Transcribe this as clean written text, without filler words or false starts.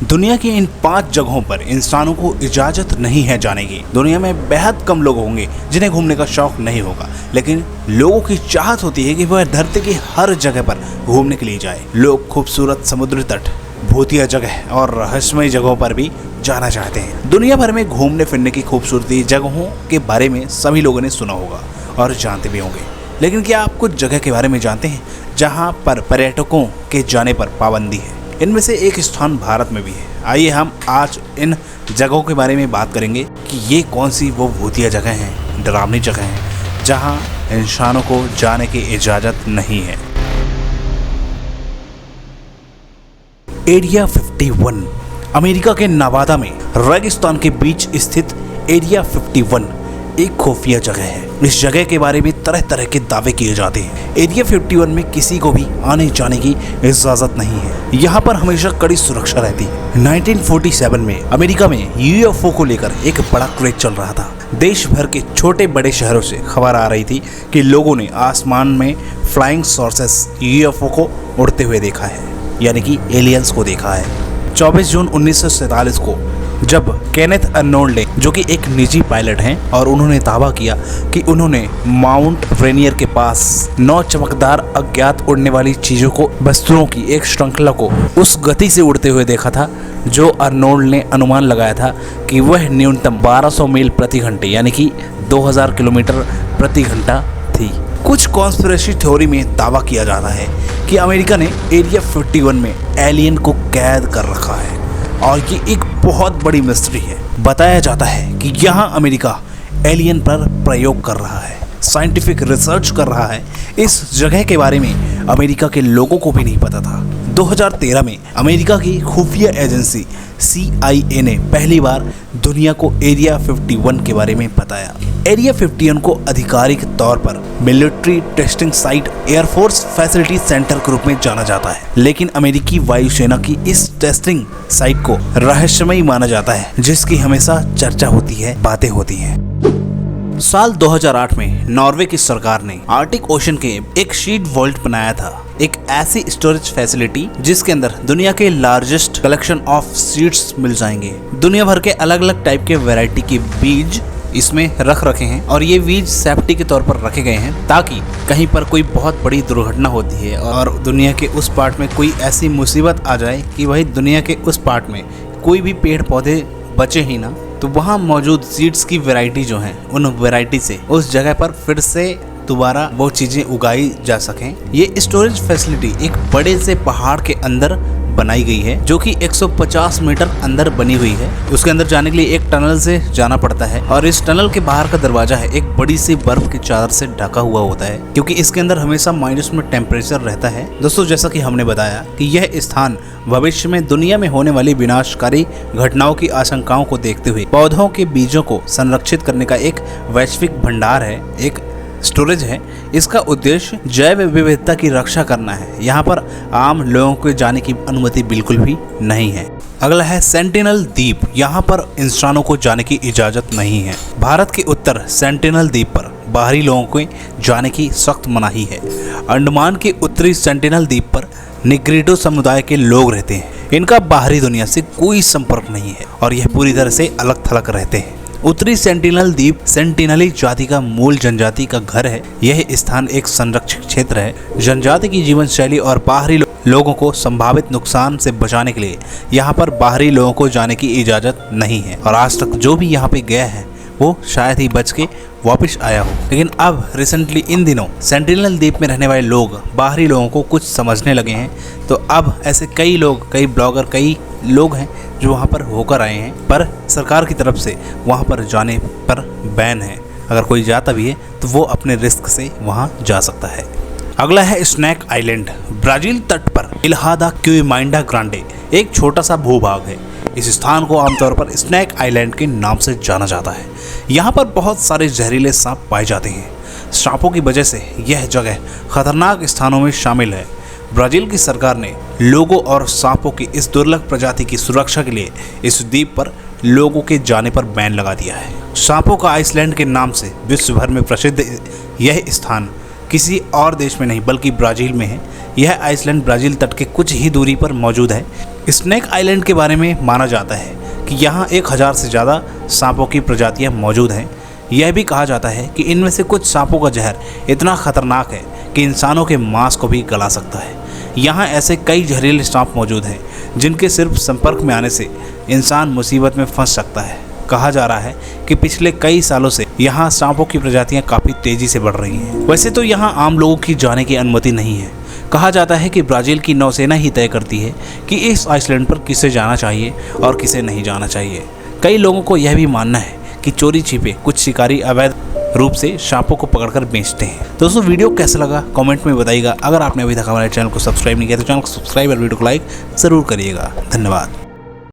दुनिया की इन 5 जगहों पर इंसानों को इजाजत नहीं है जाने की। दुनिया में बेहद कम लोग होंगे जिन्हें घूमने का शौक नहीं होगा, लेकिन लोगों की चाहत होती है कि वह धरती की हर जगह पर घूमने के लिए जाए। लोग खूबसूरत समुद्री तट, भूतिया जगह और रहस्यमय जगहों पर भी जाना चाहते हैं। दुनिया भर में घूमने फिरने की खूबसूरती जगहों के बारे में सभी लोगों ने सुना होगा और जानते भी होंगे, लेकिन क्या आप कुछ जगह के बारे में जानते हैं जहां पर पर्यटकों के जाने पर पाबंदी है? इनमें से एक स्थान भारत में भी है। आइए हम आज इन जगहों के बारे में बात करेंगे कि ये कौन सी वो भूतिया जगह हैं, डरावनी जगह हैं जहां इंसानों को जाने की इजाज़त नहीं है। एरिया 51 अमेरिका के नवादा में रेगिस्तान के बीच स्थित एरिया 51 एक खुफिया जगह है। इस जगह के बारे में तरह तरह के दावे किए जाते हैं। एरिया 51 में किसी को भी आने जाने की इजाजत नहीं है। यहाँ पर हमेशा कड़ी सुरक्षा रहती है। 1947 में अमेरिका में यूएफओ को लेकर एक बड़ा क्रेज चल रहा था। देश भर के छोटे बड़े शहरों से खबर आ रही थी कि लोगों ने आसमान में फ्लाइंग सॉर्सेस यूएफओ को उड़ते हुए देखा है, यानी कि एलियंस को देखा है। 24 जून 1947 को जब केनेथ अर्नोल्ड ने, जो कि एक निजी पायलट हैं, और उन्होंने दावा किया कि उन्होंने माउंट रेनियर के पास 9 चमकदार अज्ञात उड़ने वाली चीजों को, वस्तुओं की एक श्रृंखला को उस गति से उड़ते हुए देखा था जो अर्नोल्ड ने अनुमान लगाया था कि वह न्यूनतम 1200 मील प्रति घंटे यानी कि 2000 किलोमीटर प्रति घंटा थी। कुछ कॉन्स्पिरेसी थ्योरी में दावा किया जाता है कि अमेरिका ने एरिया 51 में एलियन को कैद कर रखा है और ये एक बहुत बड़ी मिस्ट्री है। बताया जाता है कि यहाँ अमेरिका एलियन पर प्रयोग कर रहा है, साइंटिफिक रिसर्च कर रहा है। इस जगह के बारे में अमेरिका के लोगों को भी नहीं पता था। 2013 में अमेरिका की खुफिया एजेंसी CIA ने पहली बार दुनिया को एरिया 51 के बारे में बताया। एरिया 51 को आधिकारिक तौर पर military testing site, air force facility centre के रूप में जाना जाता है, लेकिन अमेरिकी वायुसेना की इस टेस्टिंग साइट को रहस्यमय माना जाता है, जिसकी हमेशा चर्चा होती है, बातें होती हैं। साल 2008 में नॉर्वे की सरकार ने आर्टिक ओशन के एक शीट वॉल्ट बनाया था, एक ऐसी स्टोरेज फैसिलिटी जिसके अंदर दुनिया के लार्जेस्ट कलेक्शन ऑफ सीड्स मिल जाएंगे। दुनिया भर के अलग अलग टाइप के वैरायटी के बीज इसमें रख रखे हैं और ये बीज सेफ्टी के तौर पर रखे गए हैं ताकि कहीं पर कोई बहुत बड़ी दुर्घटना होती है और दुनिया के उस पार्ट में कोई ऐसी मुसीबत आ जाए कि वही दुनिया के उस पार्ट में कोई भी पेड़ पौधे बचे ही ना, तो वहाँ मौजूद सीड्स की वैरायटी जो है, उन वैरायटी से उस जगह पर फिर से दोबारा वो चीजें उगाई जा सकें। ये स्टोरेज फैसिलिटी एक बड़े से पहाड़ के अंदर बनाई गई है, जो कि 150 मीटर अंदर बनी हुई है। उसके अंदर जाने के लिए एक टनल से जाना पड़ता है और इस टनल के बाहर का दरवाजा है एक बड़ी सी बर्फ की चादर से ढका हुआ होता है, क्योंकि इसके अंदर हमेशा माइनस में टेम्परेचर रहता है। दोस्तों, जैसा कि हमने बताया कि यह स्थान भविष्य में दुनिया में होने वाली विनाशकारी घटनाओं की आशंकाओं को देखते हुए पौधों के बीजों को संरक्षित करने का एक वैश्विक भंडार है, एक स्टोरेज है। इसका उद्देश्य जैव विविधता की रक्षा करना है। यहाँ पर आम लोगों को जाने की अनुमति बिल्कुल भी नहीं है। अगला है सेंटिनल द्वीप। यहाँ पर इंसानों को जाने की इजाजत नहीं है। भारत के उत्तर सेंटिनल द्वीप पर बाहरी लोगों को जाने की सख्त मनाही है। अंडमान के उत्तरी सेंटिनल द्वीप पर निग्रिडो समुदाय के लोग रहते हैं। इनका बाहरी दुनिया से कोई संपर्क नहीं है और यह पूरी तरह से अलग थलग रहते हैं। उत्तरी सेंटिनल द्वीप सेंटिनली जाति का मूल जनजाति का घर है। यह स्थान एक संरक्षित क्षेत्र है। जनजाति की जीवन शैली और बाहरी लोगों को संभावित नुकसान से बचाने के लिए यहाँ पर बाहरी लोगों को जाने की इजाजत नहीं है और आज तक जो भी यहाँ पे गया है वो शायद ही बच के वापस आया हो। लेकिन अब रिसेंटली इन दिनों सेंटिनल द्वीप में रहने वाले लोग बाहरी लोगों को कुछ समझने लगे हैं, तो अब ऐसे कई लोग, कई ब्लॉगर, कई लोग हैं जो वहाँ पर होकर आए हैं, पर सरकार की तरफ से वहाँ पर जाने पर बैन है। अगर कोई जाता भी है तो वो अपने रिस्क से वहाँ जा सकता है। अगला है स्नैक आइलैंड। ब्राजील तट पर इल्हा दा क्विमाइंडा ग्रांडे एक छोटा सा भूभाग है। इस स्थान को आमतौर पर स्नैक आइलैंड के नाम से जाना जाता है। यहाँ पर बहुत सारे जहरीले सांप पाए जाते हैं। सांपों की वजह से यह जगह खतरनाक स्थानों में शामिल है। ब्राजील की सरकार ने लोगों और सांपों की इस दुर्लभ प्रजाति की सुरक्षा के लिए इस द्वीप पर लोगों के जाने पर बैन लगा दिया है। सांपों का आइसलैंड के नाम से विश्व भर में प्रसिद्ध यह स्थान किसी और देश में नहीं बल्कि ब्राजील में है। यह आइसलैंड ब्राजील तट के कुछ ही दूरी पर मौजूद है। स्नेक आइलैंड के बारे में माना जाता है कि यहाँ 1000 से ज़्यादा सांपों की प्रजातियाँ मौजूद हैं। यह भी कहा जाता है कि इनमें से कुछ सांपों का जहर इतना खतरनाक है कि इंसानों के मांस को भी गला सकता है। यहाँ ऐसे कई जहरीले सांप मौजूद हैं जिनके सिर्फ संपर्क में आने से इंसान मुसीबत में फंस सकता है। कहा जा रहा है कि पिछले कई सालों से यहाँ सांपों की प्रजातियाँ काफ़ी तेज़ी से बढ़ रही हैं। वैसे तो यहाँ आम लोगों की जाने की अनुमति नहीं है। कहा जाता है कि ब्राज़ील की नौसेना ही तय करती है कि इस आइसलैंड पर किसे जाना चाहिए और किसे नहीं जाना चाहिए। कई लोगों को यह भी मानना है कि चोरी छिपे कुछ शिकारी अवैध रूप से सांपों को पकड़कर बेचते हैं। दोस्तों वीडियो कैसा लगा कमेंट में बताइएगा। अगर आपने अभी तक हमारे चैनल को सब्सक्राइब नहीं किया तो चैनल को सब्सक्राइब और वीडियो को लाइक ज़रूर करिएगा। धन्यवाद।